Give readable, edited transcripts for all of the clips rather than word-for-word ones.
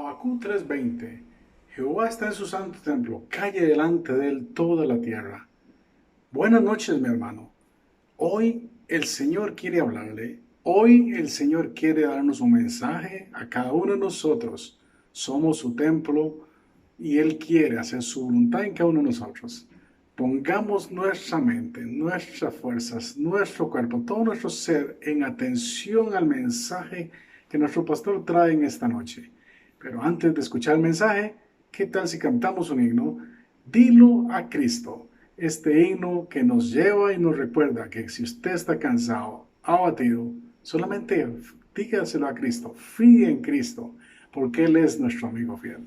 Habacuc 3:20. Jehová está en su santo templo, calle delante de él toda la tierra. Buenas noches, mi hermano. Hoy el Señor quiere hablarle. Hoy el Señor quiere darnos un mensaje a cada uno de nosotros. Somos su templo y Él quiere hacer su voluntad en cada uno de nosotros. Pongamos nuestra mente, nuestras fuerzas, nuestro cuerpo, todo nuestro ser en atención al mensaje que nuestro pastor trae en esta noche. Pero antes de escuchar el mensaje, ¿qué tal si cantamos un himno? Dilo a Cristo. Este himno que nos lleva y nos recuerda que si usted está cansado, abatido, solamente dígaselo a Cristo, fíe en Cristo, porque Él es nuestro amigo fiel.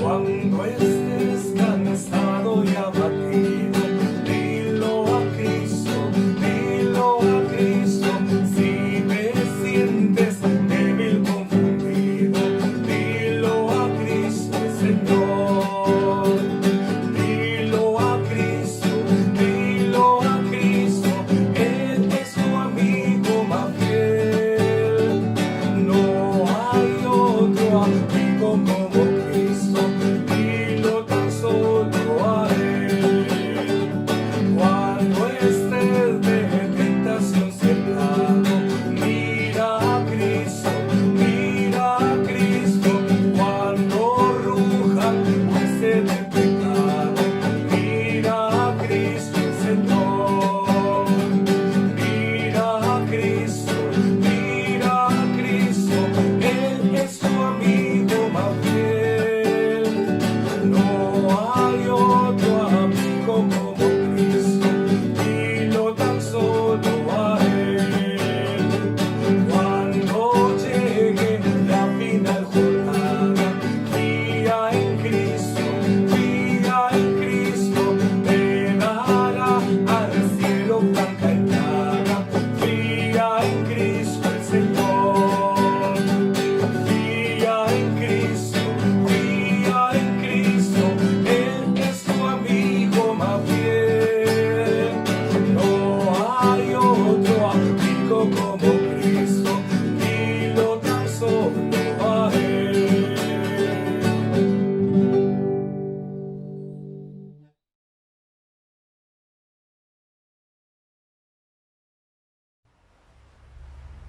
Cuando estés cansado y abatido, dilo a Cristo, si te sientes débil, confundido, dilo a Cristo, Señor, dilo a Cristo, Él es tu amigo más fiel, no hay otro amigo como Cristo, dilo tan solo a Él. Cuando estés de tentación cercado, mira a Cristo, cuando rujan jueces del pecado, mira a Cristo el Señor, mira a Cristo, Él es tu amigo más fiel, no hay otro amigo como Cristo, dilo tan solo a Él. Cuando llegue la final jornada, fía en Cristo, te dará al cielo blanca entrada, fía en Cristo el Señor, fía en Cristo, Él es tu amigo más fiel, no hay otro amigo como Cristo, dilo tan solo a Él.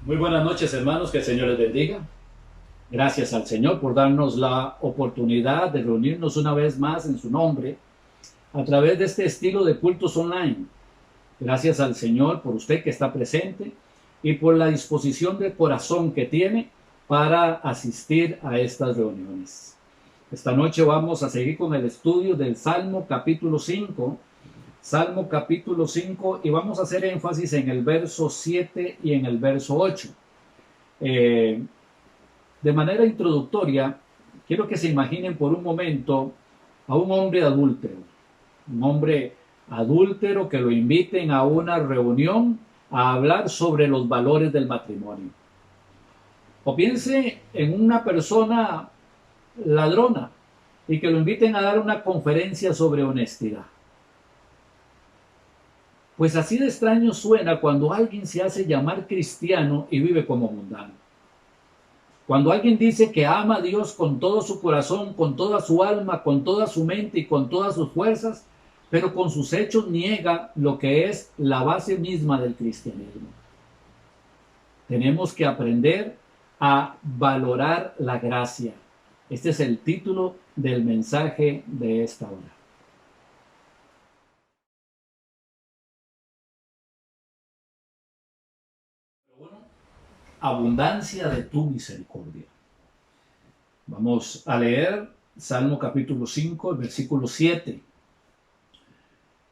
Muy buenas noches, hermanos, que el Señor les bendiga. Gracias al Señor por darnos la oportunidad de reunirnos una vez más en su nombre a través de este estilo de cultos online. Gracias al Señor por usted que está presente y por la disposición de corazón que tiene para asistir a estas reuniones. Esta noche vamos a seguir con el estudio del Salmo capítulo 5, y vamos a hacer énfasis en el verso 7 y en el verso 8. De manera introductoria, quiero que se imaginen por un momento a un hombre adúltero que lo inviten a una reunión a hablar sobre los valores del matrimonio. O piense en una persona ladrona y que lo inviten a dar una conferencia sobre honestidad. Pues así de extraño suena cuando alguien se hace llamar cristiano y vive como mundano. Cuando alguien dice que ama a Dios con todo su corazón, con toda su alma, con toda su mente y con todas sus fuerzas, pero con sus hechos niega lo que es la base misma del cristianismo. Tenemos que aprender a valorar la gracia. Este es el título del mensaje de esta hora. Abundancia de tu misericordia. Vamos a leer Salmo capítulo 5, el versículo 7.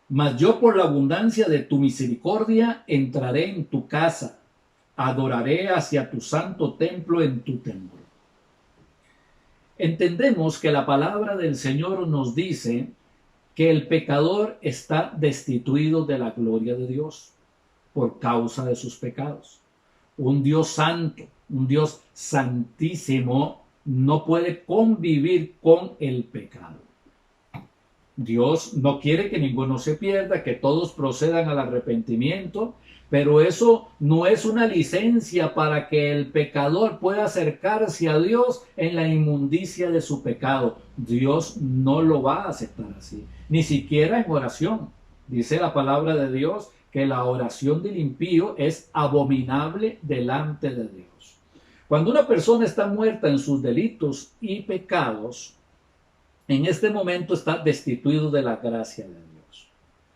Mas yo por la abundancia de tu misericordia entraré en tu casa, adoraré hacia tu santo templo en tu templo. Entendemos que la palabra del Señor nos dice que el pecador está destituido de la gloria de Dios por causa de sus pecados. Un Dios santo, un Dios santísimo, no puede convivir con el pecado. Dios no quiere que ninguno se pierda, que todos procedan al arrepentimiento, Pero eso no es una licencia para que el pecador pueda acercarse a Dios en la inmundicia de su pecado. Dios no lo va a aceptar así, ni siquiera en oración. Dice la palabra de Dios que la oración del impío es abominable delante de Dios. Cuando una persona está muerta en sus delitos y pecados, en este momento está destituido de la gracia de Dios.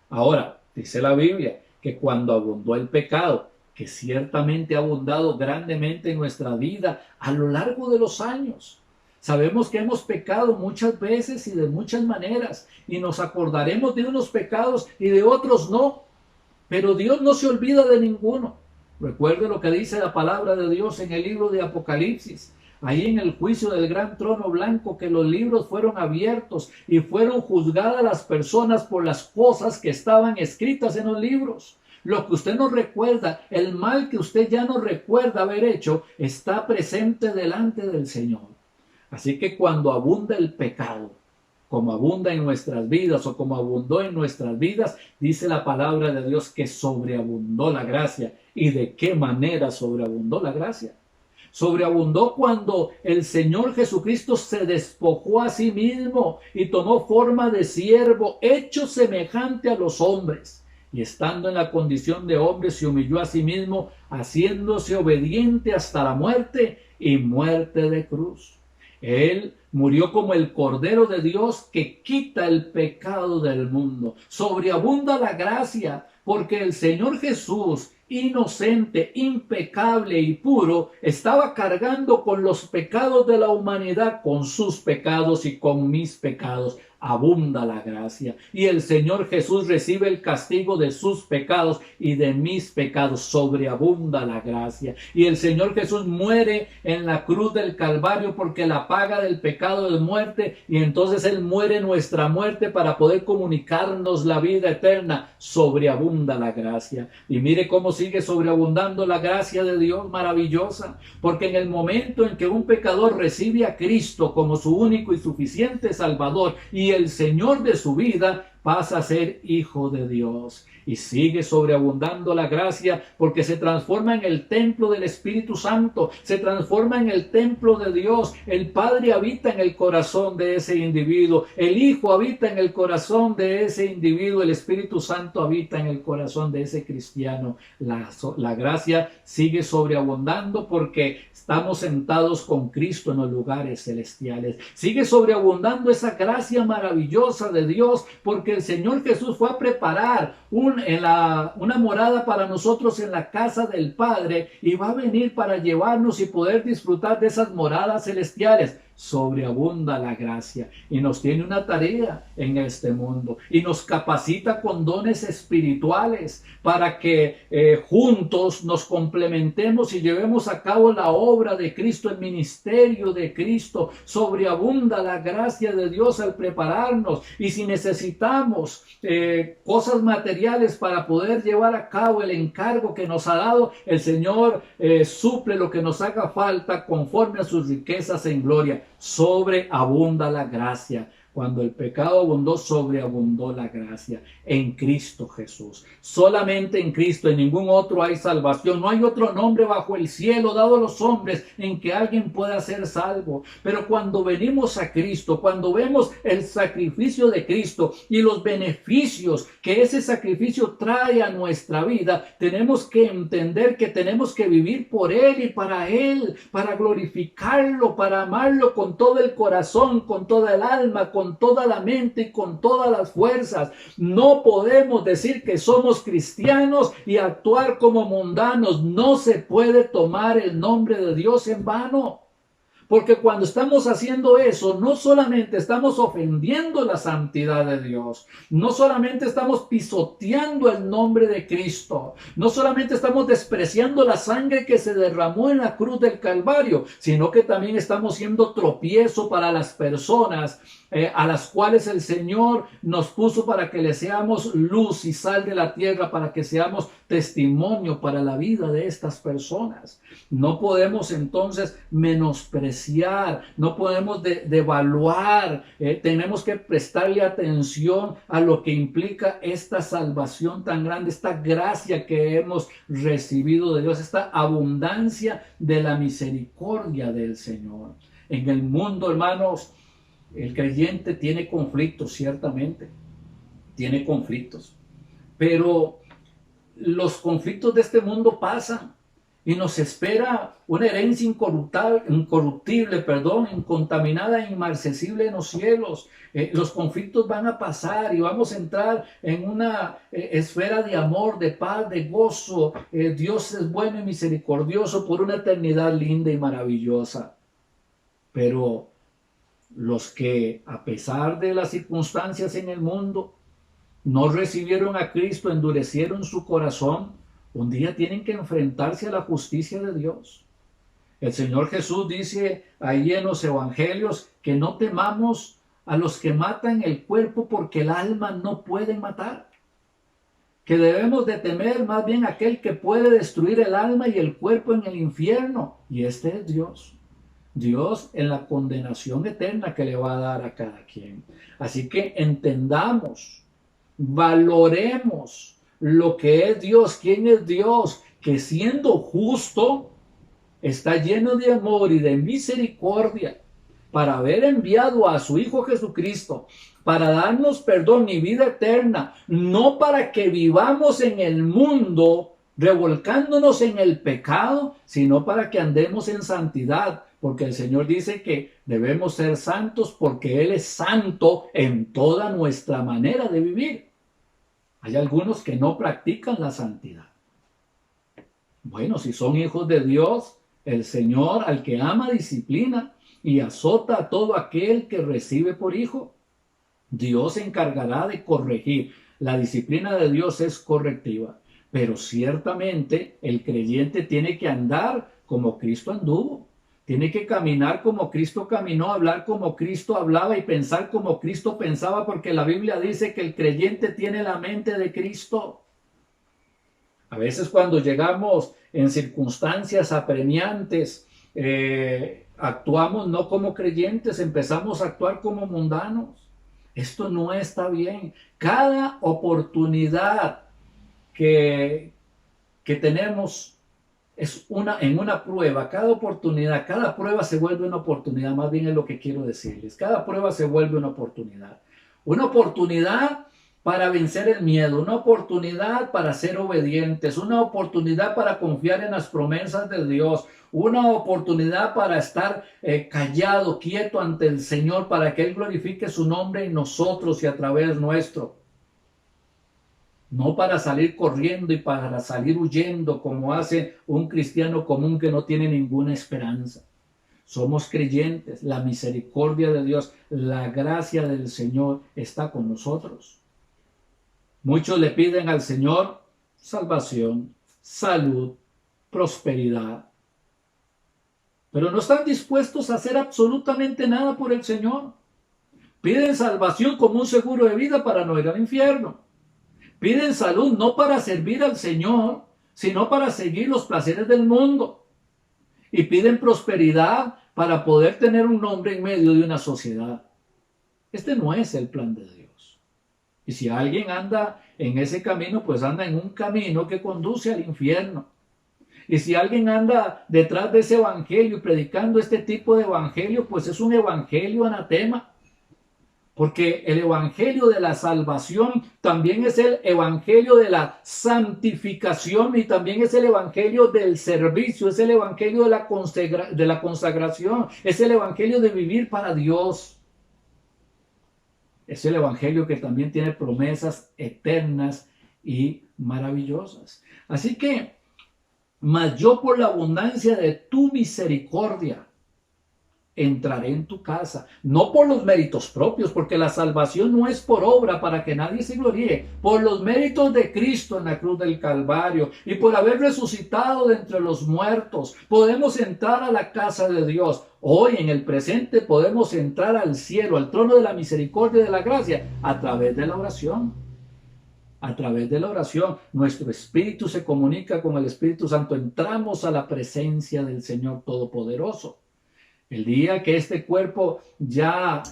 Ahora, dice la Biblia que cuando abundó el pecado, que ciertamente ha abundado grandemente en nuestra vida a lo largo de los años. Sabemos que hemos pecado muchas veces y de muchas maneras, y nos acordaremos de unos pecados y de otros no, pero Dios no se olvida de ninguno. Recuerde lo que dice la palabra de Dios en el libro de Apocalipsis, ahí en el juicio del gran trono blanco, que los libros fueron abiertos y fueron juzgadas las personas por las cosas que estaban escritas en los libros. Lo que usted no recuerda, el mal que usted ya no recuerda haber hecho, está presente delante del Señor. Así que cuando abunda el pecado, como abunda en nuestras vidas o como abundó en nuestras vidas, dice la palabra de Dios que sobreabundó la gracia. ¿Y de qué manera sobreabundó la gracia? Sobreabundó cuando el Señor Jesucristo se despojó a sí mismo y tomó forma de siervo, hecho semejante a los hombres. Y estando en la condición de hombre, se humilló a sí mismo, haciéndose obediente hasta la muerte y muerte de cruz. Él murió como el Cordero de Dios que quita el pecado del mundo. Sobreabunda la gracia, porque el Señor Jesús, inocente, impecable y puro, estaba cargando con los pecados de la humanidad, con sus pecados y con mis pecados. Abunda la gracia, y el Señor Jesús recibe el castigo de sus pecados y de mis pecados. Sobreabunda la gracia, y el Señor Jesús muere en la cruz del Calvario, porque la paga del pecado es muerte, y entonces Él muere nuestra muerte para poder comunicarnos la vida eterna. Sobreabunda la gracia, y mire cómo sigue sobreabundando la gracia de Dios, maravillosa, porque en el momento en que un pecador recibe a Cristo como su único y suficiente Salvador y el Señor de su vida, pasa a ser hijo de Dios. Y sigue sobreabundando la gracia, porque se transforma en el templo del Espíritu Santo, se transforma en el templo de Dios. El Padre habita en el corazón de ese individuo, el Hijo habita en el corazón de ese individuo, el Espíritu Santo habita en el corazón de ese cristiano. La gracia sigue sobreabundando porque estamos sentados con Cristo en los lugares celestiales. Sigue sobreabundando esa gracia maravillosa de Dios, porque el Señor Jesús fue a preparar una morada para nosotros en la casa del Padre, y va a venir para llevarnos y poder disfrutar de esas moradas celestiales. Sobreabunda la gracia y nos tiene una tarea en este mundo y nos capacita con dones espirituales para que juntos nos complementemos y llevemos a cabo la obra de Cristo, el ministerio de Cristo. Sobreabunda la gracia de Dios al prepararnos, y si necesitamos cosas materiales para poder llevar a cabo el encargo que nos ha dado, el Señor suple lo que nos haga falta conforme a sus riquezas en gloria. Sobreabunda la gracia. Cuando el pecado abundó, sobreabundó la gracia en Cristo Jesús. Solamente en Cristo, en ningún otro hay salvación. No hay otro nombre bajo el cielo dado a los hombres en que alguien pueda ser salvo. Pero cuando venimos a Cristo, cuando vemos el sacrificio de Cristo y los beneficios que ese sacrificio trae a nuestra vida, tenemos que entender que tenemos que vivir por Él y para Él, para glorificarlo, para amarlo con todo el corazón, con toda el alma, con toda la mente y con todas las fuerzas. No podemos decir que somos cristianos y actuar como mundanos. No se puede tomar el nombre de Dios en vano. Porque cuando estamos haciendo eso, no solamente estamos ofendiendo la santidad de Dios, no solamente estamos pisoteando el nombre de Cristo, no solamente estamos despreciando la sangre que se derramó en la cruz del Calvario, sino que también estamos siendo tropiezo para las personas a las cuales el Señor nos puso para que le seamos luz y sal de la tierra, para que seamos testimonio para la vida de estas personas. No podemos entonces menospreciar despreciar, no podemos devaluar, tenemos que prestarle atención a lo que implica esta salvación tan grande, esta gracia que hemos recibido de Dios, esta abundancia de la misericordia del Señor. En el mundo, hermanos, el creyente tiene conflictos, ciertamente, tiene conflictos, pero los conflictos de este mundo pasan y nos espera una herencia incorruptible, incontaminada e inmarcesible en los cielos. Los conflictos van a pasar y vamos a entrar en una esfera de amor, de paz, de gozo. Dios es bueno y misericordioso por una eternidad linda y maravillosa. Pero los que, a pesar de las circunstancias en el mundo, no recibieron a Cristo, endurecieron su corazón, un día tienen que enfrentarse a la justicia de Dios. El Señor Jesús dice ahí en los evangelios que no temamos a los que matan el cuerpo porque el alma no pueden matar. Que debemos de temer más bien a aquel que puede destruir el alma y el cuerpo en el infierno. Y este es Dios. Dios en la condenación eterna que le va a dar a cada quien. Así que entendamos, valoremos lo que es Dios, quién es Dios, que siendo justo está lleno de amor y de misericordia para haber enviado a su Hijo Jesucristo, para darnos perdón y vida eterna, no para que vivamos en el mundo revolcándonos en el pecado, sino para que andemos en santidad, porque el Señor dice que debemos ser santos porque Él es santo en toda nuestra manera de vivir. Hay algunos que no practican la santidad. Bueno, si son hijos de Dios, el Señor al que ama disciplina y azota a todo aquel que recibe por hijo. Dios se encargará de corregir. La disciplina de Dios es correctiva, pero ciertamente el creyente tiene que andar como Cristo anduvo. Tiene que caminar como Cristo caminó, hablar como Cristo hablaba y pensar como Cristo pensaba, porque la Biblia dice que el creyente tiene la mente de Cristo. A veces cuando llegamos en circunstancias apremiantes, actuamos no como creyentes, empezamos a actuar como mundanos. Esto no está bien. Cada oportunidad que tenemos es en una prueba. Cada oportunidad, cada prueba se vuelve una oportunidad, más bien es lo que quiero decirles. Cada prueba se vuelve una oportunidad. Una oportunidad para vencer el miedo, una oportunidad para ser obedientes, una oportunidad para confiar en las promesas de Dios, una oportunidad para estar callado, quieto ante el Señor, para que Él glorifique su nombre en nosotros y a través nuestro. No para salir corriendo y para salir huyendo como hace un cristiano común que no tiene ninguna esperanza. Somos creyentes, la misericordia de Dios, la gracia del Señor está con nosotros. Muchos le piden al Señor salvación, salud, prosperidad, pero no están dispuestos a hacer absolutamente nada por el Señor. Piden salvación como un seguro de vida para no ir al infierno. Piden salud no para servir al Señor, sino para seguir los placeres del mundo. Y piden prosperidad para poder tener un nombre en medio de una sociedad. Este no es el plan de Dios. Y si alguien anda en ese camino, pues anda en un camino que conduce al infierno. Y si alguien anda detrás de ese evangelio y predicando este tipo de evangelio, pues es un evangelio anatema. Porque el evangelio de la salvación también es el evangelio de la santificación y también es el evangelio del servicio, es el evangelio de la consagración, es el evangelio de vivir para Dios. Es el evangelio que también tiene promesas eternas y maravillosas. Así que, mas yo por la abundancia de tu misericordia, entraré en tu casa, no por los méritos propios, porque la salvación no es por obra para que nadie se gloríe, por los méritos de Cristo en la cruz del Calvario y por haber resucitado de entre los muertos, podemos entrar a la casa de Dios. Hoy en el presente podemos entrar al cielo, al trono de la misericordia y de la gracia, a través de la oración. A través de la oración, nuestro espíritu se comunica con el Espíritu Santo, entramos a la presencia del Señor Todopoderoso. El día que este cuerpo ya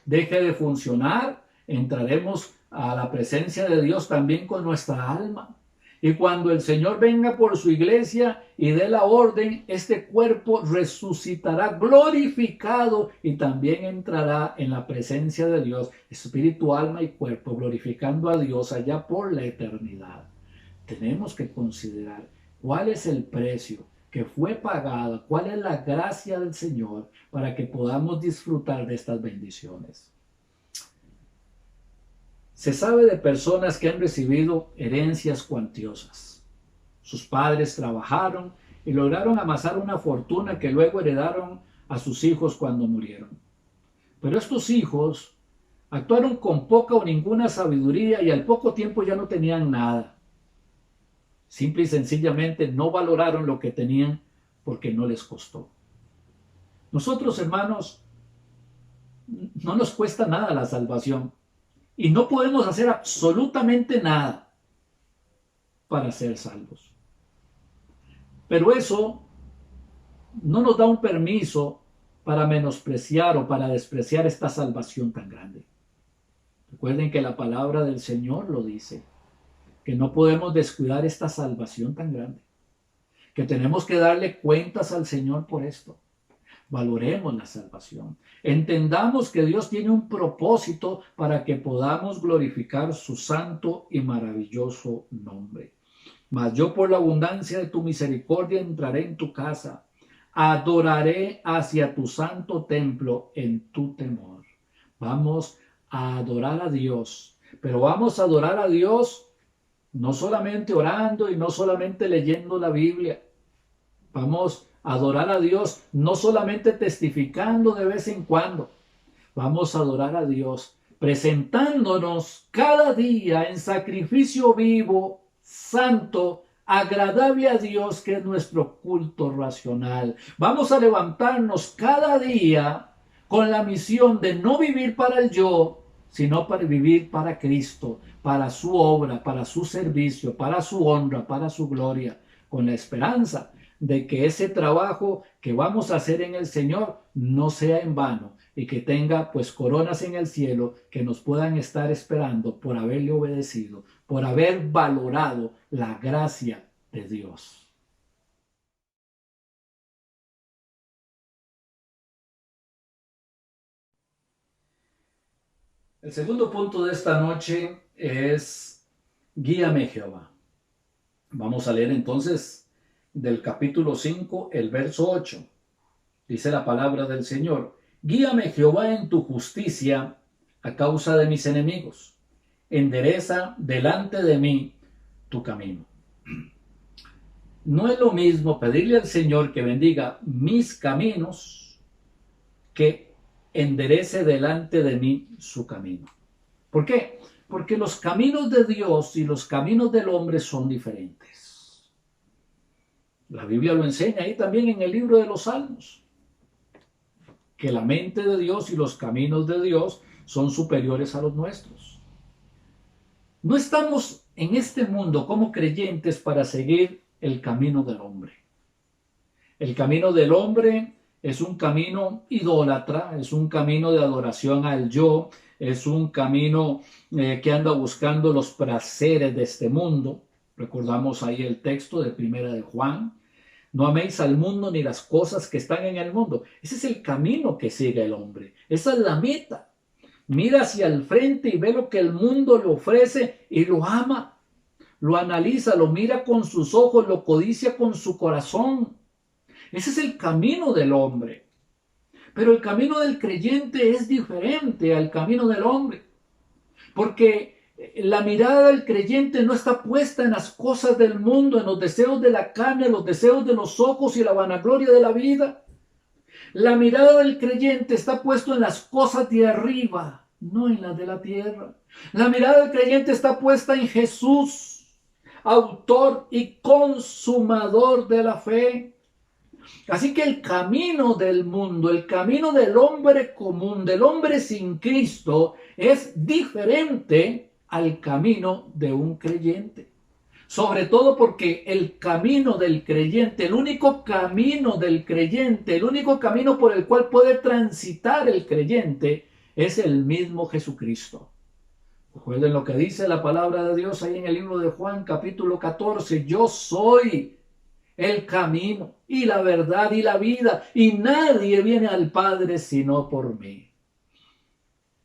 deje de funcionar, entraremos a la presencia de Dios también con nuestra alma. Y cuando el Señor venga por su iglesia y dé la orden, este cuerpo resucitará glorificado y también entrará en la presencia de Dios, espíritu, alma y cuerpo, glorificando a Dios allá por la eternidad. Tenemos que considerar cuál es el precio que fue pagado, cuál es la gracia del Señor para que podamos disfrutar de estas bendiciones. Se sabe de personas que han recibido herencias cuantiosas. Sus padres trabajaron y lograron amasar una fortuna que luego heredaron a sus hijos cuando murieron. Pero estos hijos actuaron con poca o ninguna sabiduría y al poco tiempo ya no tenían nada. Simple y sencillamente no valoraron lo que tenían porque no les costó. Nosotros, hermanos, no nos cuesta nada la salvación. Y no podemos hacer absolutamente nada para ser salvos. Pero eso no nos da un permiso para menospreciar o para despreciar esta salvación tan grande. Recuerden que la palabra del Señor lo dice, que no podemos descuidar esta salvación tan grande, que tenemos que darle cuentas al Señor por esto. Valoremos la salvación. Entendamos que Dios tiene un propósito para que podamos glorificar su santo y maravilloso nombre. Mas yo por la abundancia de tu misericordia entraré en tu casa. Adoraré hacia tu santo templo en tu temor. Vamos a adorar a Dios, pero vamos a adorar a Dios no solamente orando y no solamente leyendo la Biblia. Vamos a adorar a Dios no solamente testificando de vez en cuando. Vamos a adorar a Dios presentándonos cada día en sacrificio vivo, santo, agradable a Dios, que es nuestro culto racional. Vamos a levantarnos cada día con la misión de no vivir para el yo, sino para vivir para Cristo, para su obra, para su servicio, para su honra, para su gloria, con la esperanza de que ese trabajo que vamos a hacer en el Señor no sea en vano y que tenga pues coronas en el cielo que nos puedan estar esperando por haberle obedecido, por haber valorado la gracia de Dios. El segundo punto de esta noche es guíame, Jehová. Vamos a leer entonces del capítulo 5, el verso 8. Dice la palabra del Señor: guíame, Jehová, en tu justicia a causa de mis enemigos. Endereza delante de mí tu camino. No es lo mismo pedirle al Señor que bendiga mis caminos que enderece delante de mí su camino. ¿Por qué? Porque los caminos de Dios y los caminos del hombre son diferentes. La Biblia lo enseña ahí también en el libro de los Salmos, que la mente de Dios y los caminos de Dios son superiores a los nuestros. No estamos en este mundo como creyentes para seguir el camino del hombre. El camino del hombre es un camino idólatra, es un camino de adoración al yo, es un camino que anda buscando los placeres de este mundo. Recordamos ahí el texto de Primera de Juan: no améis al mundo ni las cosas que están en el mundo. Ese es el camino que sigue el hombre. Esa es la meta. Mira hacia el frente y ve lo que el mundo le ofrece y lo ama. Lo analiza, lo mira con sus ojos, lo codicia con su corazón. Ese es el camino del hombre. Pero el camino del creyente es diferente al camino del hombre. Porque la mirada del creyente no está puesta en las cosas del mundo, en los deseos de la carne, en los deseos de los ojos y la vanagloria de la vida. La mirada del creyente está puesta en las cosas de arriba, no en las de la tierra. La mirada del creyente está puesta en Jesús, autor y consumador de la fe. Así que el camino del mundo, el camino del hombre común, del hombre sin Cristo, es diferente al camino de un creyente. Sobre todo porque el camino del creyente, el único camino del creyente, el único camino por el cual puede transitar el creyente es el mismo Jesucristo. Recuerden lo que dice la palabra de Dios ahí en el libro de Juan capítulo 14. Yo soy el camino y la verdad y la vida, y nadie viene al Padre sino por mí.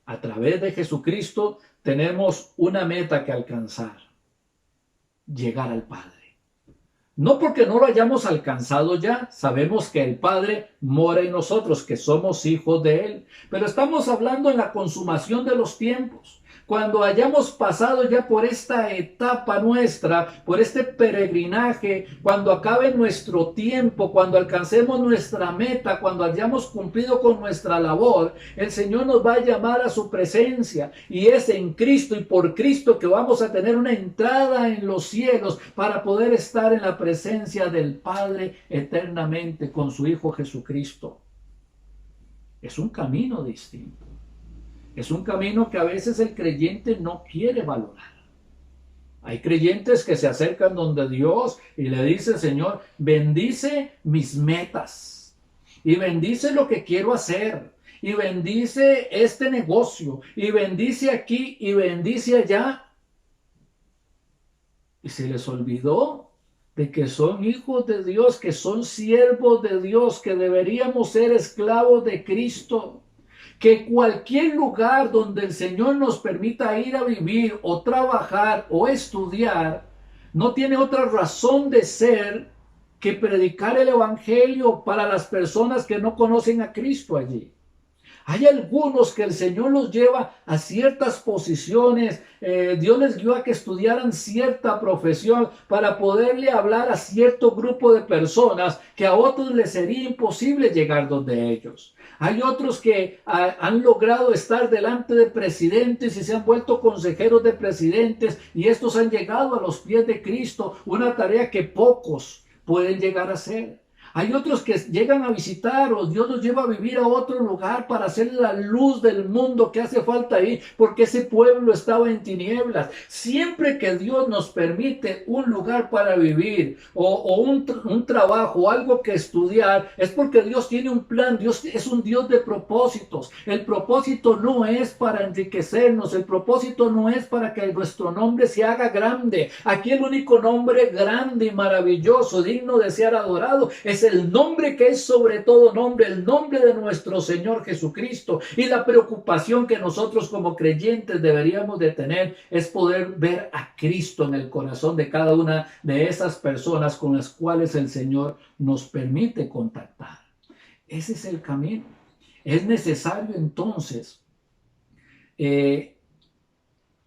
A través de Jesucristo tenemos una meta que alcanzar: llegar al Padre. No porque no lo hayamos alcanzado ya, sabemos que el Padre mora en nosotros, que somos hijos de Él, pero estamos hablando en la consumación de los tiempos. Cuando hayamos pasado ya por esta etapa nuestra, por este peregrinaje, cuando acabe nuestro tiempo, cuando alcancemos nuestra meta, cuando hayamos cumplido con nuestra labor, el Señor nos va a llamar a su presencia, y es en Cristo y por Cristo que vamos a tener una entrada en los cielos para poder estar en la presencia del Padre eternamente con su Hijo Jesucristo. Es un camino distinto. Es un camino que a veces el creyente no quiere valorar. Hay creyentes que se acercan donde Dios y le dicen: Señor, bendice mis metas y bendice lo que quiero hacer y bendice este negocio y bendice aquí y bendice allá. Y se les olvidó de que son hijos de Dios, que son siervos de Dios, que deberíamos ser esclavos de Cristo. Que cualquier lugar donde el Señor nos permita ir a vivir o trabajar o estudiar, no tiene otra razón de ser que predicar el Evangelio para las personas que no conocen a Cristo allí. Hay algunos que el Señor los lleva a ciertas posiciones, Dios les guió a que estudiaran cierta profesión para poderle hablar a cierto grupo de personas que a otros les sería imposible llegar donde ellos. Hay otros que han logrado estar delante de presidentes y se han vuelto consejeros de presidentes, y estos han llegado a los pies de Cristo, una tarea que pocos pueden llegar a hacer. Hay otros que llegan a visitar, o Dios los lleva a vivir a otro lugar para hacer la luz del mundo que hace falta ahí, porque ese pueblo estaba en tinieblas. Siempre que Dios nos permite un lugar para vivir, o un trabajo, algo que estudiar, es porque Dios tiene un plan. Dios es un Dios de propósitos. El propósito no es para enriquecernos, el propósito no es para que nuestro nombre se haga grande. Aquí el único nombre grande y maravilloso, digno de ser adorado, es el nombre que es sobre todo nombre, el nombre de nuestro Señor Jesucristo. Y la preocupación que nosotros como creyentes deberíamos de tener es poder ver a Cristo en el corazón de cada una de esas personas con las cuales el Señor nos permite contactar. Ese es el camino. Es necesario entonces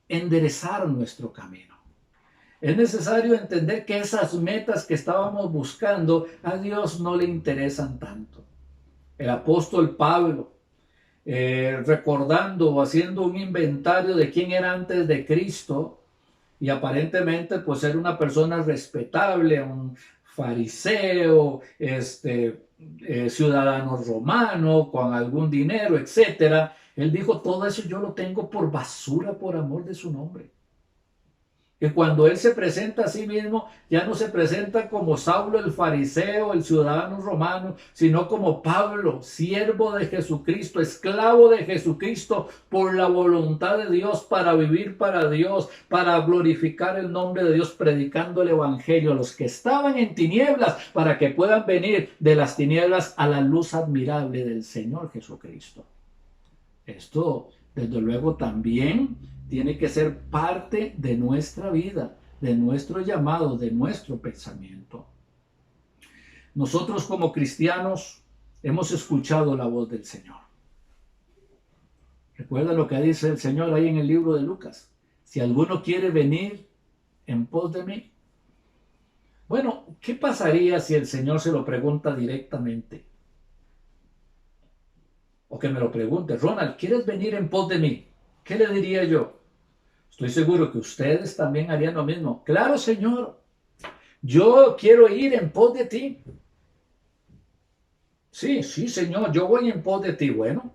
enderezar nuestro camino. Es necesario entender que esas metas que estábamos buscando a Dios no le interesan tanto. El apóstol Pablo, recordando o haciendo un inventario de quién era antes de Cristo, y aparentemente pues era una persona respetable, un fariseo, ciudadano romano, con algún dinero, etcétera. Él dijo: todo eso yo lo tengo por basura por amor de su nombre. Que cuando él se presenta a sí mismo, ya no se presenta como Saulo el fariseo, el ciudadano romano, sino como Pablo, siervo de Jesucristo, esclavo de Jesucristo, por la voluntad de Dios, para vivir para Dios, para glorificar el nombre de Dios, predicando el Evangelio a los que estaban en tinieblas, para que puedan venir de las tinieblas a la luz admirable del Señor Jesucristo. Esto, desde luego, también tiene que ser parte de nuestra vida, de nuestro llamado, de nuestro pensamiento. Nosotros como cristianos hemos escuchado la voz del Señor. Recuerda lo que dice el Señor ahí en el libro de Lucas: si alguno quiere venir en pos de mí. Bueno, ¿qué pasaría si el Señor se lo pregunta directamente? O que me lo pregunte: Ronald, ¿quieres venir en pos de mí? ¿Qué le diría yo? Estoy seguro que ustedes también harían lo mismo. Claro, Señor, yo quiero ir en pos de ti. Sí, Señor, yo voy en pos de ti. Bueno,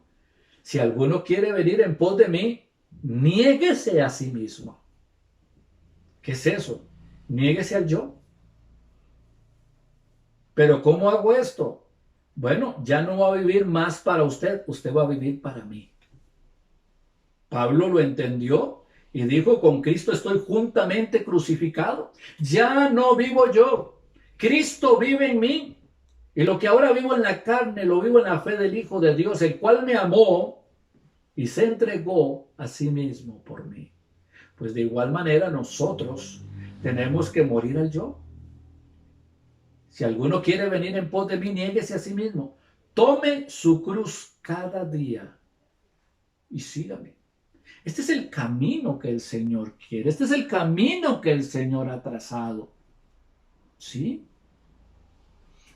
si alguno quiere venir en pos de mí, niéguese a sí mismo. ¿Qué es eso? Niéguese al yo. Pero ¿cómo hago esto? Bueno, ya no va a vivir más para usted, usted va a vivir para mí. Pablo lo entendió y dijo, con Cristo estoy juntamente crucificado. Ya no vivo yo, Cristo vive en mí. Y lo que ahora vivo en la carne, lo vivo en la fe del Hijo de Dios, el cual me amó y se entregó a sí mismo por mí. Pues de igual manera nosotros tenemos que morir al yo. Si alguno quiere venir en pos de mí, niéguese a sí mismo. Tome su cruz cada día y sígame. Este es el camino que el Señor quiere. Este es el camino que el Señor ha trazado. ¿Sí?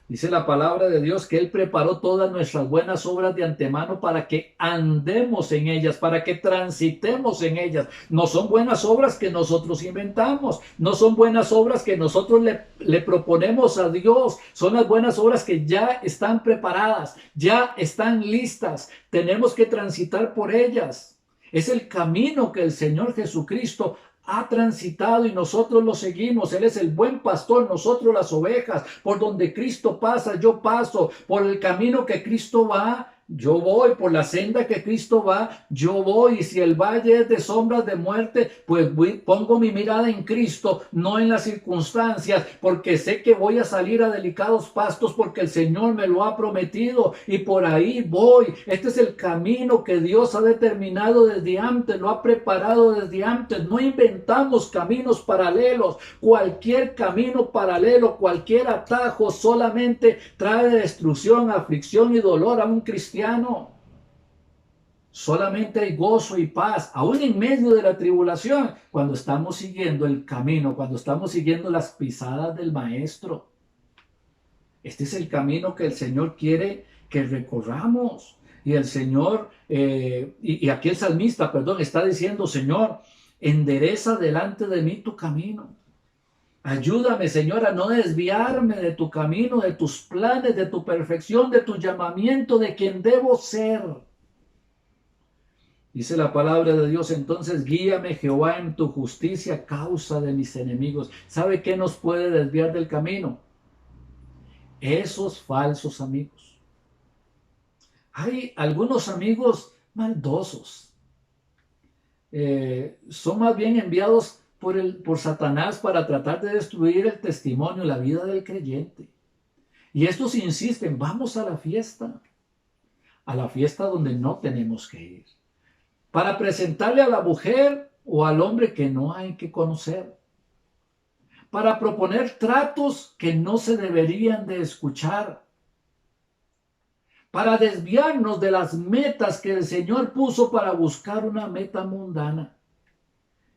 Dice la palabra de Dios que Él preparó todas nuestras buenas obras de antemano para que andemos en ellas, para que transitemos en ellas. No son buenas obras que nosotros inventamos, no son buenas obras que nosotros le proponemos a Dios, son las buenas obras que ya están preparadas, ya están listas. Tenemos que transitar por ellas. Es el camino que el Señor Jesucristo ha transitado y nosotros lo seguimos. Él es el buen pastor, nosotros las ovejas. Por donde Cristo pasa, yo paso. Por el camino que Cristo va, yo voy. Por la senda que Cristo va, yo voy. Y si el valle es de sombras de muerte, pues pongo mi mirada en Cristo, no en las circunstancias, porque sé que voy a salir a delicados pastos, porque el Señor me lo ha prometido y por ahí voy. Este es el camino que Dios ha determinado desde antes, lo ha preparado desde antes. No inventamos caminos paralelos. Cualquier camino paralelo, cualquier atajo solamente trae destrucción, aflicción y dolor a un cristiano. Solamente hay gozo y paz, aún en medio de la tribulación, cuando estamos siguiendo el camino, cuando estamos siguiendo las pisadas del Maestro. Este es el camino que el Señor quiere que recorramos. Y el Señor, y aquí el salmista, está diciendo, Señor, endereza delante de mí tu camino. Ayúdame, Señor, a no desviarme de tu camino, de tus planes, de tu perfección, de tu llamamiento, de quien debo ser. Dice la palabra de Dios, entonces guíame, Jehová, en tu justicia a causa de mis enemigos. ¿Sabe qué nos puede desviar del camino? Esos falsos amigos. Hay algunos amigos maldosos. Son más bien enviados por Satanás para tratar de destruir el testimonio, la vida del creyente. Y estos insisten, vamos a la fiesta donde no tenemos que ir, para presentarle a la mujer o al hombre que no hay que conocer, para proponer tratos que no se deberían de escuchar, para desviarnos de las metas que el Señor puso para buscar una meta mundana.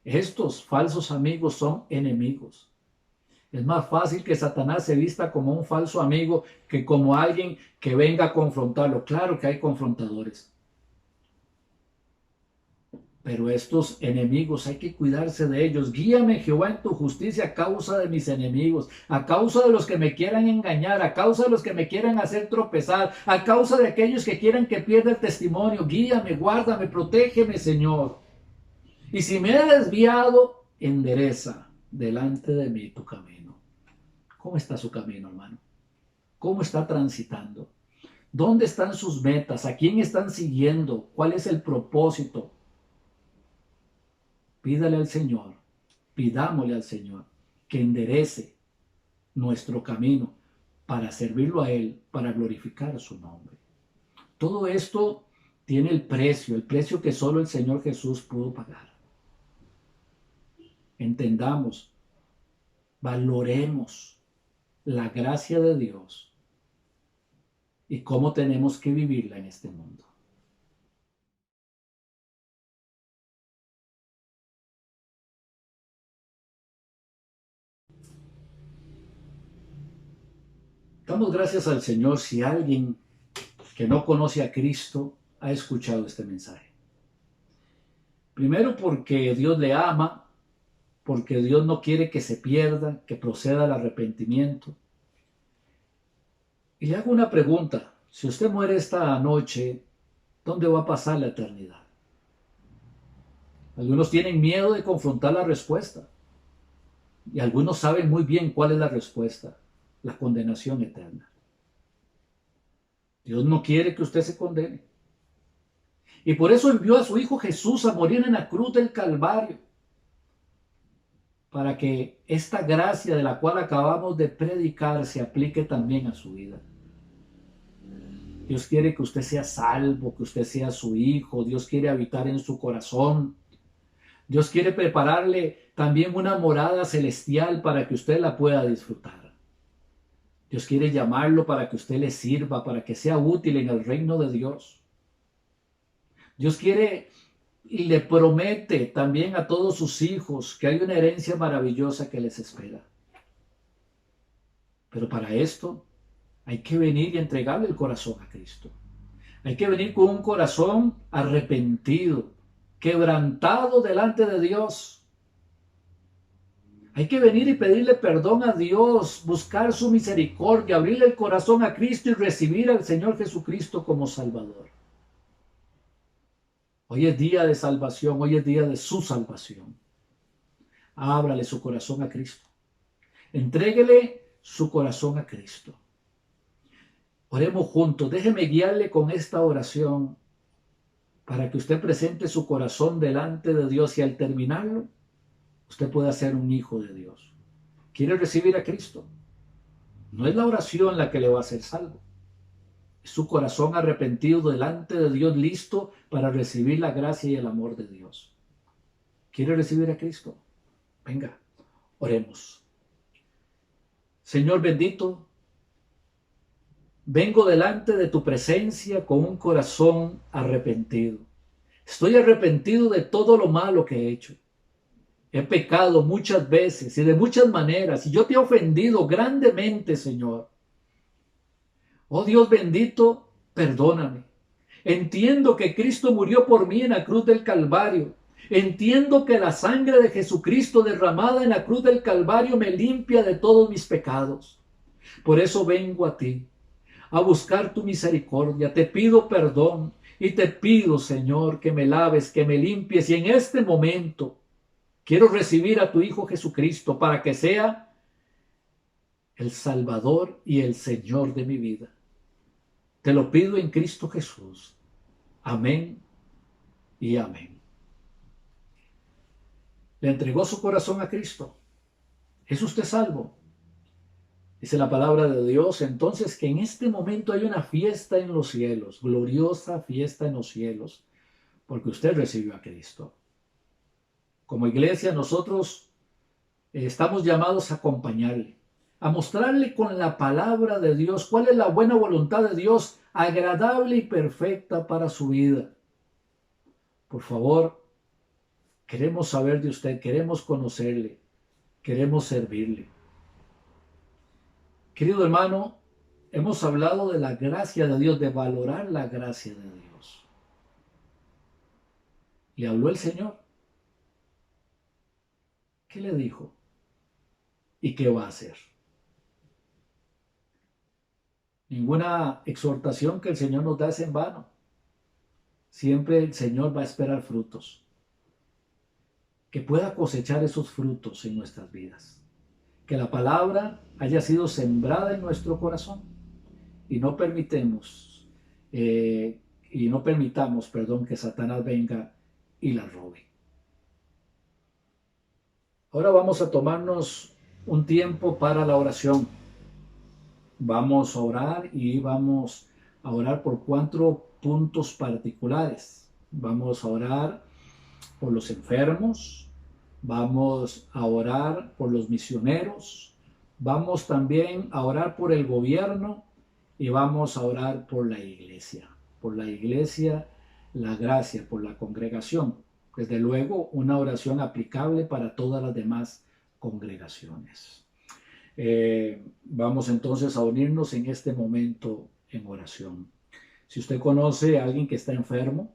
Estos falsos amigos son enemigos. Es más fácil que Satanás se vista como un falso amigo que como alguien que venga a confrontarlo. Claro que hay confrontadores. Pero estos enemigos hay que cuidarse de ellos. Guíame, Jehová, en tu justicia a causa de mis enemigos, a causa de los que me quieran engañar, a causa de los que me quieran hacer tropezar, a causa de aquellos que quieran que pierda el testimonio. Guíame, guárdame, protégeme, Señor. Y si me he desviado, endereza delante de mí tu camino. ¿Cómo está su camino, hermano? ¿Cómo está transitando? ¿Dónde están sus metas? ¿A quién están siguiendo? ¿Cuál es el propósito? Pídale al Señor, pidámosle al Señor que enderece nuestro camino para servirlo a Él, para glorificar su nombre. Todo esto tiene el precio que solo el Señor Jesús pudo pagar. Entendamos, valoremos la gracia de Dios y cómo tenemos que vivirla en este mundo. Damos gracias al Señor si alguien que no conoce a Cristo ha escuchado este mensaje. Primero porque Dios le ama, porque Dios no quiere que se pierda, que proceda al arrepentimiento. Y le hago una pregunta. Si usted muere esta noche, ¿dónde va a pasar la eternidad? Algunos tienen miedo de confrontar la respuesta. Y algunos saben muy bien cuál es la respuesta: la condenación eterna. Dios no quiere que usted se condene. Y por eso envió a su Hijo Jesús a morir en la cruz del Calvario, para que esta gracia de la cual acabamos de predicar se aplique también a su vida. Dios quiere que usted sea salvo, que usted sea su hijo. Dios quiere habitar en su corazón. Dios quiere prepararle también una morada celestial para que usted la pueda disfrutar. Dios quiere llamarlo para que usted le sirva, para que sea útil en el reino de Dios. Dios quiere y le promete también a todos sus hijos que hay una herencia maravillosa que les espera. Pero para esto hay que venir y entregarle el corazón a Cristo. Hay que venir con un corazón arrepentido, quebrantado delante de Dios. Hay que venir y pedirle perdón a Dios, buscar su misericordia, abrirle el corazón a Cristo y recibir al Señor Jesucristo como Salvador. Hoy es día de salvación, hoy es día de su salvación. Ábrale su corazón a Cristo. Entréguele su corazón a Cristo. Oremos juntos. Déjeme guiarle con esta oración para que usted presente su corazón delante de Dios y al terminarlo, usted pueda ser un hijo de Dios. ¿Quiere recibir a Cristo? No es la oración la que le va a hacer salvo. Es su corazón arrepentido delante de Dios, listo para recibir la gracia y el amor de Dios. ¿Quiere recibir a Cristo? Venga, oremos. Señor bendito, vengo delante de tu presencia con un corazón arrepentido. Estoy arrepentido de todo lo malo que he hecho. He pecado muchas veces y de muchas maneras, y yo te he ofendido grandemente, Señor. Oh Dios bendito, perdóname. Entiendo que Cristo murió por mí en la cruz del Calvario. Entiendo que la sangre de Jesucristo derramada en la cruz del Calvario me limpia de todos mis pecados. Por eso vengo a ti, a buscar tu misericordia. Te pido perdón y te pido, Señor, que me laves, que me limpies. Y en este momento quiero recibir a tu Hijo Jesucristo para que sea el Salvador y el Señor de mi vida. Te lo pido en Cristo Jesús. Amén y amén. Le entregó su corazón a Cristo. ¿Es usted salvo? Dice la palabra de Dios entonces que en este momento hay una fiesta en los cielos, gloriosa fiesta en los cielos, porque usted recibió a Cristo. Como iglesia nosotros estamos llamados a acompañarle, a mostrarle con la palabra de Dios cuál es la buena voluntad de Dios, agradable y perfecta para su vida. Por favor, queremos saber de usted, queremos conocerle, queremos servirle. Querido hermano, hemos hablado de la gracia de Dios, de valorar la gracia de Dios. Le habló el Señor. ¿Qué le dijo? ¿Y qué va a hacer? Ninguna exhortación que el Señor nos da es en vano. Siempre el Señor va a esperar frutos. Que pueda cosechar esos frutos en nuestras vidas. Que la palabra haya sido sembrada en nuestro corazón y no permitamos, que Satanás venga y la robe. Ahora vamos a tomarnos un tiempo para la oración. Vamos a orar y vamos a orar por 4 puntos particulares. Vamos a orar por los enfermos, vamos a orar por los misioneros, vamos también a orar por el gobierno y vamos a orar por la iglesia, la gracia, por la congregación. Desde luego, una oración aplicable para todas las demás congregaciones. Vamos entonces a unirnos en este momento en oración. Si usted conoce a alguien que está enfermo,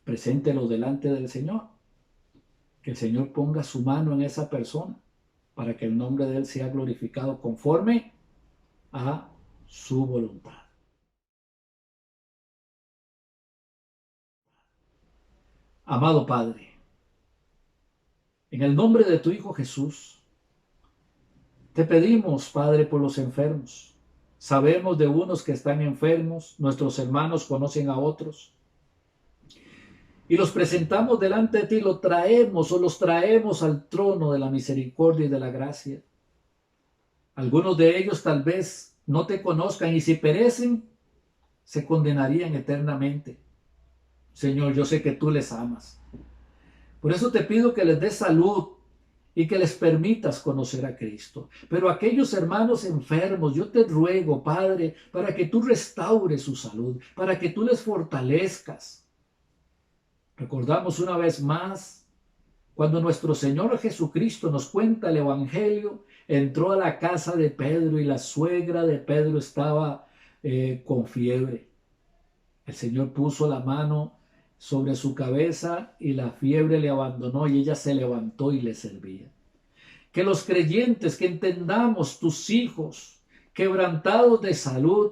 preséntelo delante del Señor. Que el Señor ponga su mano en esa persona para que el nombre de Él sea glorificado conforme a su voluntad. Amado Padre, En el nombre de tu Hijo Jesús, te pedimos, Padre, por los enfermos. Sabemos de unos que están enfermos, nuestros hermanos conocen a otros. Y los presentamos delante de ti, los traemos al trono de la misericordia y de la gracia. Algunos de ellos tal vez no te conozcan y si perecen, se condenarían eternamente. Señor, yo sé que tú les amas. Por eso te pido que les des salud y que les permitas conocer a Cristo. Pero aquellos hermanos enfermos, yo te ruego, Padre, para que tú restaures su salud, para que tú les fortalezcas. Recordamos una vez más, cuando nuestro Señor Jesucristo nos cuenta el Evangelio, entró a la casa de Pedro y la suegra de Pedro estaba con fiebre. El Señor puso la mano sobre su cabeza y la fiebre le abandonó y ella se levantó y le servía. Que los creyentes, que entendamos, tus hijos, quebrantados de salud,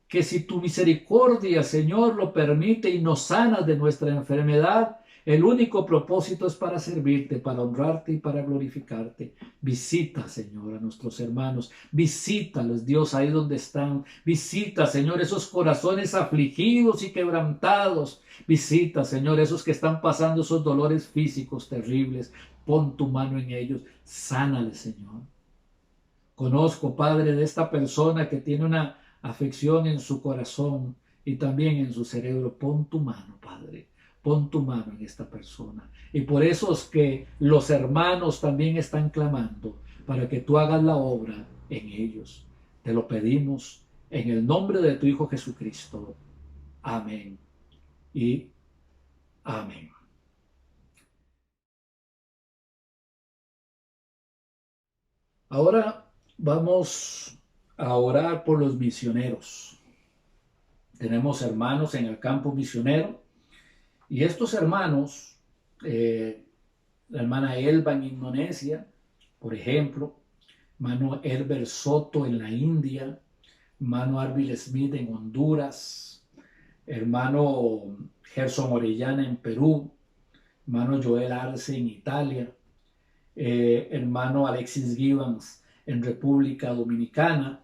que si tu misericordia, Señor, lo permite y nos sanas de nuestra enfermedad, el único propósito es para servirte, para honrarte y para glorificarte. Visita, Señor, a nuestros hermanos. Visítalos, Dios, ahí donde están. Visita, Señor, esos corazones afligidos y quebrantados. Visita, Señor, esos que están pasando esos dolores físicos terribles. Pon tu mano en ellos. Sánales, Señor. Conozco, Padre, de esta persona que tiene una afección en su corazón y también en su cerebro. Pon tu mano, Padre. Pon tu mano en esta persona. Y por eso es que los hermanos también están clamando para que tú hagas la obra en ellos. Te lo pedimos en el nombre de tu Hijo Jesucristo. Amén y amén. Ahora vamos a orar por los misioneros. Tenemos hermanos en el campo misionero. Y estos hermanos, la hermana Elba en Indonesia, por ejemplo, hermano Herbert Soto en la India, hermano Arvil Smith en Honduras, hermano Gerson Orellana en Perú, hermano Joel Arce en Italia, hermano Alexis Gibbons en República Dominicana,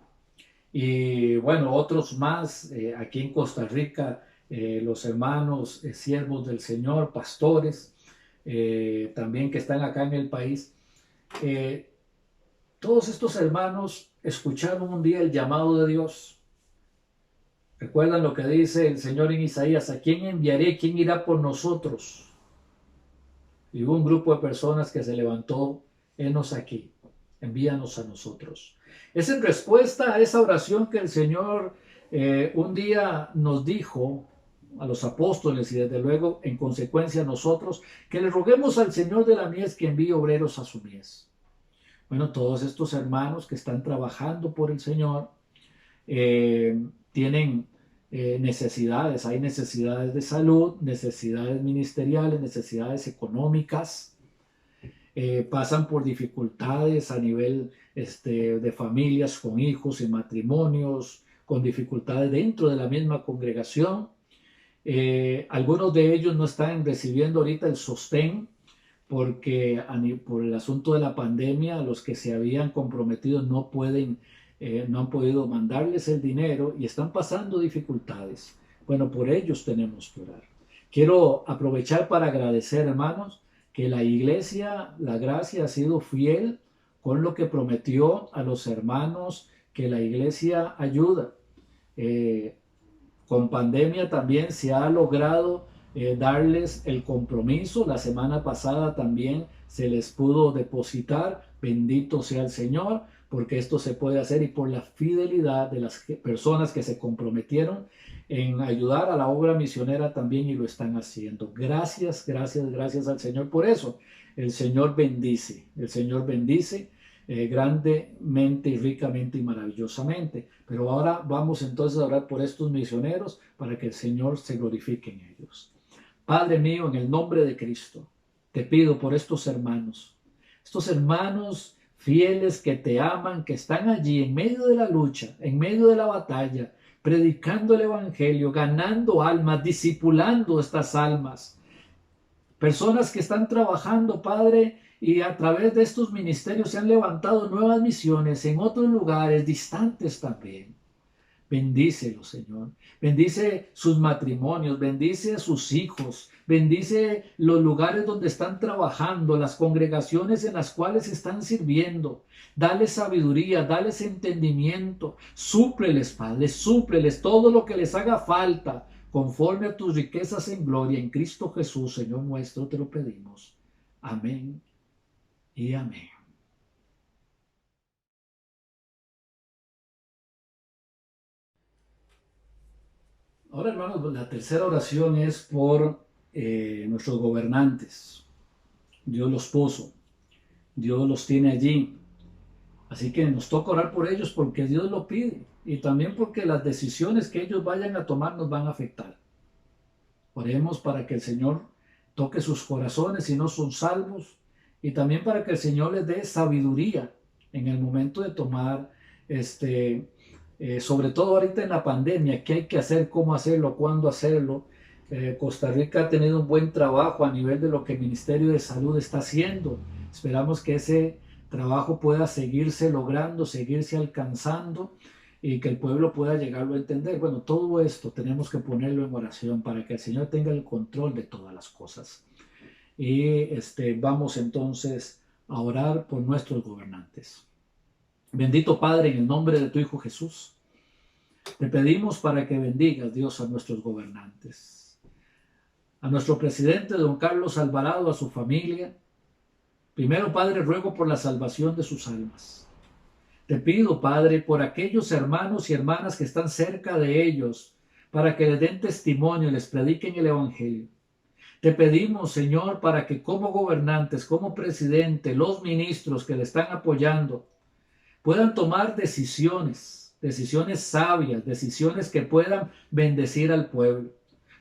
y bueno, otros más aquí en Costa Rica, los hermanos siervos del Señor, pastores, también que están acá en el país. Todos estos hermanos escucharon un día el llamado de Dios. ¿Recuerdan lo que dice el Señor en Isaías? ¿A quién enviaré? ¿Quién irá por nosotros? Y hubo un grupo de personas que se levantó: henos aquí, envíanos a nosotros. Es en respuesta a esa oración que el Señor un día nos dijo a los apóstoles y desde luego en consecuencia a nosotros, que le roguemos al Señor de la mies que envíe obreros a su mies. Bueno, todos estos hermanos que están trabajando por el Señor tienen necesidades. Hay necesidades de salud, necesidades ministeriales, necesidades económicas. Pasan por dificultades a nivel de familias con hijos y matrimonios, con dificultades dentro de la misma congregación. Algunos de ellos no están recibiendo ahorita el sostén porque por el asunto de la pandemia los que se habían comprometido no han podido mandarles el dinero y están pasando dificultades. Bueno, por ellos tenemos que orar. Quiero aprovechar para agradecer, hermanos, que la Iglesia, la Gracia, ha sido fiel con lo que prometió a los hermanos que la Iglesia ayuda. Con pandemia también se ha logrado darles el compromiso. La semana pasada también se les pudo depositar. Bendito sea el Señor, porque esto se puede hacer y por la fidelidad de las personas que se comprometieron en ayudar a la obra misionera también y lo están haciendo. Gracias, gracias, gracias al Señor por eso. El Señor bendice grandemente y ricamente y maravillosamente. Pero ahora vamos entonces a orar por estos misioneros para que el Señor se glorifique en ellos. Padre mío, en el nombre de Cristo, te pido por estos hermanos fieles que te aman, que están allí en medio de la lucha, en medio de la batalla, predicando el Evangelio, ganando almas, discipulando estas almas. Personas que están trabajando, Padre, y a través de estos ministerios se han levantado nuevas misiones en otros lugares distantes también. Bendícelo, Señor. Bendice sus matrimonios, bendice a sus hijos, bendice los lugares donde están trabajando, las congregaciones en las cuales están sirviendo. Dale sabiduría, dales entendimiento. Súpleles, Padre, súpleles todo lo que les haga falta, conforme a tus riquezas en gloria en Cristo Jesús, Señor nuestro, te lo pedimos. Amén y amén. Ahora, hermanos, la tercera oración es por nuestros gobernantes. Dios los puso, Dios los tiene allí. Así que nos toca orar por ellos porque Dios lo pide y también porque las decisiones que ellos vayan a tomar nos van a afectar. Oremos para que el Señor toque sus corazones si no son salvos y también para que el Señor les dé sabiduría en el momento de tomar sobre todo ahorita en la pandemia, qué hay que hacer, cómo hacerlo, cuándo hacerlo. Costa Rica ha tenido un buen trabajo a nivel de lo que el Ministerio de Salud está haciendo. Esperamos que ese trabajo pueda seguirse logrando, seguirse alcanzando y que el pueblo pueda llegarlo a entender. Bueno, todo esto tenemos que ponerlo en oración para que el Señor tenga el control de todas las cosas. Y vamos entonces a orar por nuestros gobernantes. Bendito Padre, en el nombre de tu Hijo Jesús, te pedimos para que bendigas, Dios, a nuestros gobernantes, a nuestro presidente, don Carlos Alvarado, a su familia. Primero, Padre, ruego por la salvación de sus almas. Te pido, Padre, por aquellos hermanos y hermanas que están cerca de ellos, para que les den testimonio y les prediquen el Evangelio. Te pedimos, Señor, para que como gobernantes, como presidente, los ministros que le están apoyando, puedan tomar decisiones sabias, decisiones que puedan bendecir al pueblo.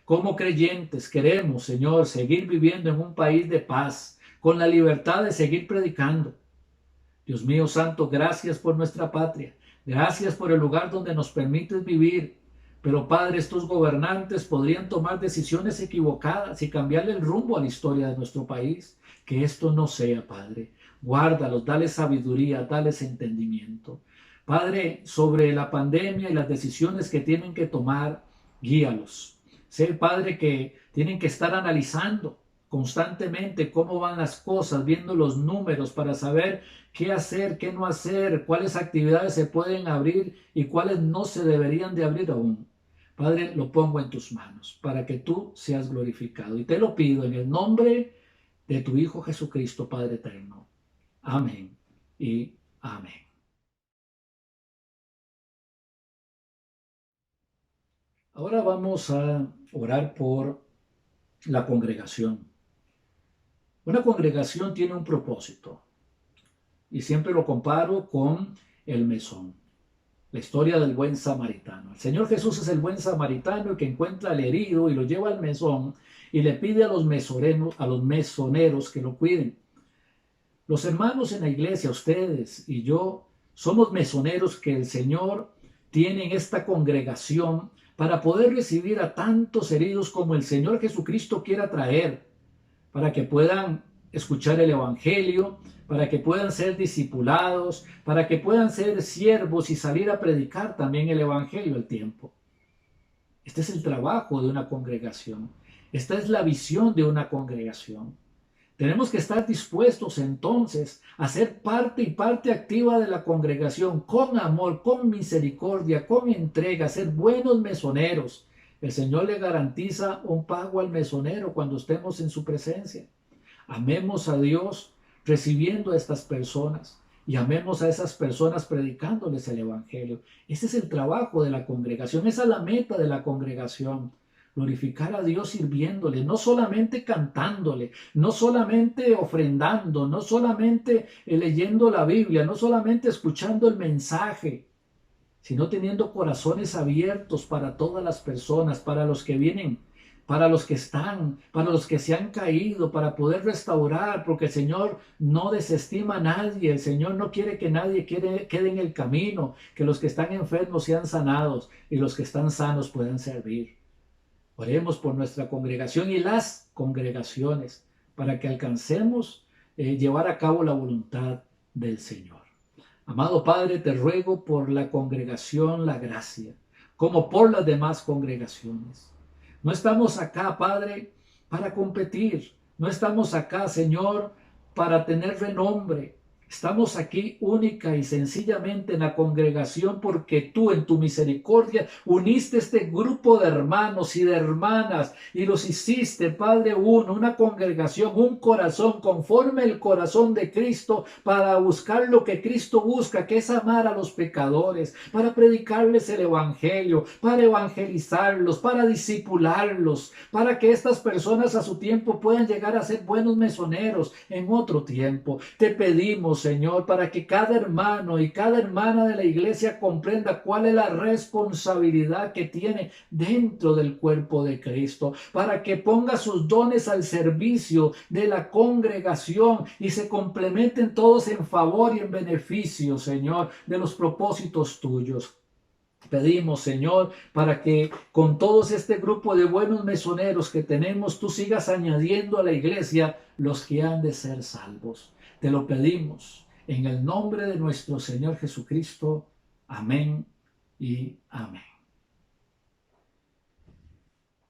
Como creyentes queremos, Señor, seguir viviendo en un país de paz, con la libertad de seguir predicando. Dios mío santo, gracias por nuestra patria, gracias por el lugar donde nos permites vivir. Pero Padre, estos gobernantes podrían tomar decisiones equivocadas y cambiarle el rumbo a la historia de nuestro país. Que esto no sea, Padre. Guárdalos, dales sabiduría, dales entendimiento. Padre, sobre la pandemia y las decisiones que tienen que tomar, guíalos. Sé, Padre, que tienen que estar analizando constantemente cómo van las cosas, viendo los números para saber qué hacer, qué no hacer, cuáles actividades se pueden abrir y cuáles no se deberían de abrir aún. Padre, lo pongo en tus manos para que tú seas glorificado. Y te lo pido en el nombre de tu Hijo Jesucristo, Padre eterno. Amén y amén. Ahora vamos a orar por la congregación. Una congregación tiene un propósito y siempre lo comparo con el mesón. La historia del buen samaritano. El Señor Jesús es el buen samaritano que encuentra al herido y lo lleva al mesón y le pide a los mesoneros que lo cuiden. Los hermanos en la iglesia, ustedes y yo, somos mesoneros que el Señor tiene en esta congregación para poder recibir a tantos heridos como el Señor Jesucristo quiera traer, para que puedan escuchar el Evangelio, para que puedan ser discipulados, para que puedan ser siervos y salir a predicar también el Evangelio al tiempo. Este es el trabajo de una congregación. Esta es la visión de una congregación. Tenemos que estar dispuestos entonces a ser parte y parte activa de la congregación, con amor, con misericordia, con entrega, ser buenos mesoneros. El Señor le garantiza un pago al mesonero cuando estemos en su presencia. Amemos a Dios recibiendo a estas personas y amemos a esas personas predicándoles el Evangelio. Ese es el trabajo de la congregación, esa es la meta de la congregación. Glorificar a Dios sirviéndole, no solamente cantándole, no solamente ofrendando, no solamente leyendo la Biblia, no solamente escuchando el mensaje, sino teniendo corazones abiertos para todas las personas, para los que vienen, para los que están, para los que se han caído, para poder restaurar, porque el Señor no desestima a nadie, el Señor no quiere que nadie quede en el camino, que los que están enfermos sean sanados y los que están sanos puedan servir. Oremos por nuestra congregación y las congregaciones para que alcancemos llevar a cabo la voluntad del Señor. Amado Padre, te ruego por la congregación La Gracia, como por las demás congregaciones. No estamos acá, Padre, para competir. No estamos acá, Señor, para tener renombre. Estamos aquí única y sencillamente en la congregación porque tú en tu misericordia uniste este grupo de hermanos y de hermanas y los hiciste, Padre, uno, una congregación, un corazón conforme el corazón de Cristo para buscar lo que Cristo busca, que es amar a los pecadores, para predicarles el evangelio, para evangelizarlos, para discipularlos, para que estas personas a su tiempo puedan llegar a ser buenos mesoneros en otro tiempo. Te pedimos, Señor, para que cada hermano y cada hermana de la iglesia comprenda cuál es la responsabilidad que tiene dentro del cuerpo de Cristo, para que ponga sus dones al servicio de la congregación y se complementen todos en favor y en beneficio, Señor, de los propósitos tuyos. Pedimos, Señor, para que con todos este grupo de buenos mesoneros que tenemos, tú sigas añadiendo a la iglesia los que han de ser salvos. Te lo pedimos en el nombre de nuestro Señor Jesucristo. Amén y amén.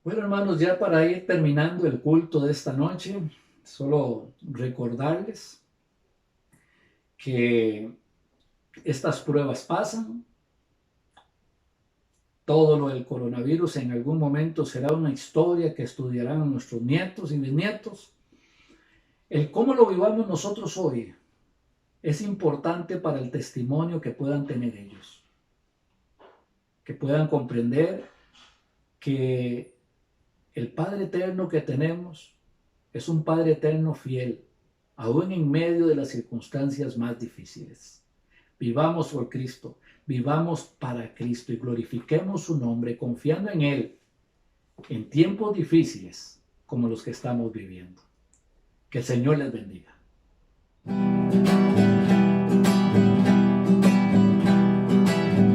Bueno, hermanos, ya para ir terminando el culto de esta noche, solo recordarles que estas pruebas pasan. Todo lo del coronavirus en algún momento será una historia que estudiarán nuestros nietos y bisnietos. El cómo lo vivamos nosotros hoy es importante para el testimonio que puedan tener ellos. Que puedan comprender que el Padre eterno que tenemos es un Padre eterno fiel, aún en medio de las circunstancias más difíciles. Vivamos por Cristo, vivamos para Cristo y glorifiquemos su nombre confiando en Él en tiempos difíciles como los que estamos viviendo. Que el Señor les bendiga.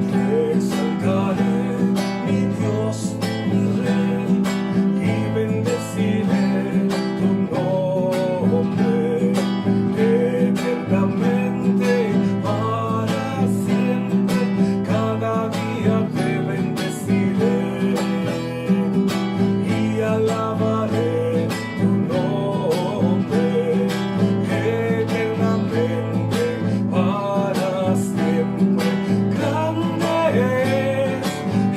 Te exaltaré, mi Dios, mi Rey, y bendeciré tu nombre eternamente, para siempre. Cada día te bendeciré y alabaré tu nombre eternamente, para siempre. Grande es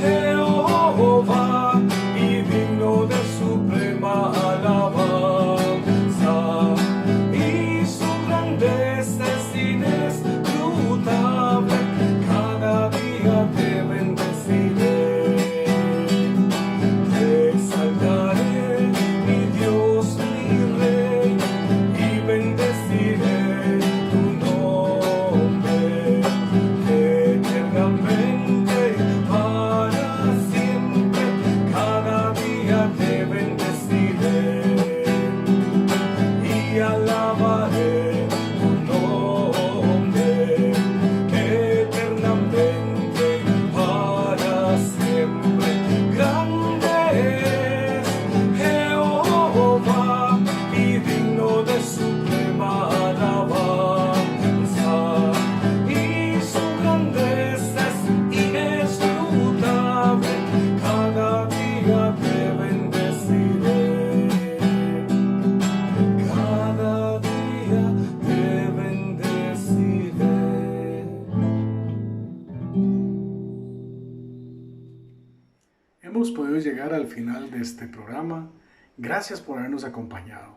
Jehová y digno de suprema alabanza, y su grandeza es inescrutable. Cada día te bendeciré, te exaltaré, mi Dios, mi Rey, y bendeciré tu nombre eternamente, para siempre. Cada día te bendeciré y alabaré tu nombre eternamente, para siempre. Grande es Jehová y digno de suprema alabanza, y su grandeza es inescrutable. Cada día te bendeciré, cada día te bendeciré. Hemos podido llegar al final de este programa. Gracias por habernos acompañado.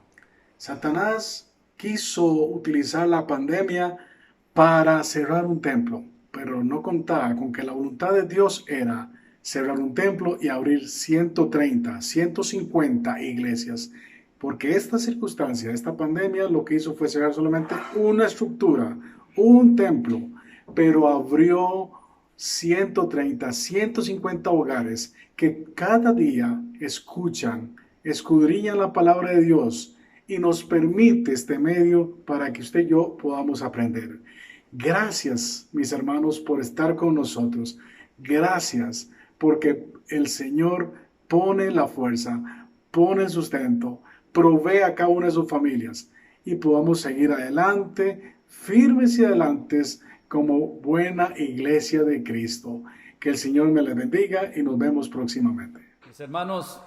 Satanás quiso utilizar la pandemia para cerrar un templo, pero no contaba con que la voluntad de Dios era cerrar un templo y abrir 130, 150 iglesias. Porque esta circunstancia, esta pandemia, lo que hizo fue cerrar solamente una estructura, un templo, pero abrió 130, 150 hogares que cada día escuchan, escudriñan la palabra de Dios y nos permite este medio para que usted y yo podamos aprender. Gracias, mis hermanos, por estar con nosotros. Gracias, porque el Señor pone la fuerza, pone el sustento, provee a cada una de sus familias. y podamos seguir adelante, firmes y adelantes como buena iglesia de Cristo. Que el Señor me les bendiga y nos vemos próximamente. Mis hermanos,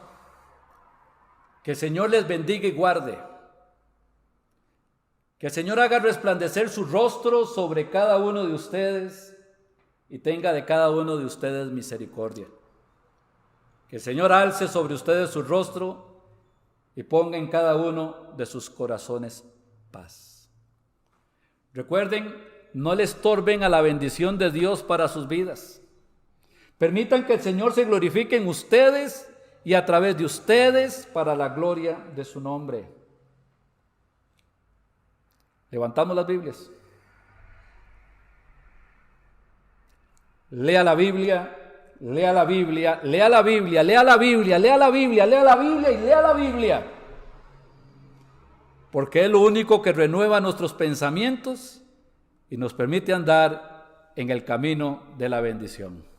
que el Señor les bendiga y guarde. Que el Señor haga resplandecer su rostro sobre cada uno de ustedes y tenga de cada uno de ustedes misericordia. Que el Señor alce sobre ustedes su rostro y ponga en cada uno de sus corazones paz. Recuerden, no le estorben a la bendición de Dios para sus vidas. Permitan que el Señor se glorifique en ustedes y a través de ustedes para la gloria de su nombre. Levantamos las Biblias. Lea la Biblia, lea la Biblia, lea la Biblia, lea la Biblia, lea la Biblia, lea la Biblia y lea la Biblia. Porque es lo único que renueva nuestros pensamientos y nos permite andar en el camino de la bendición.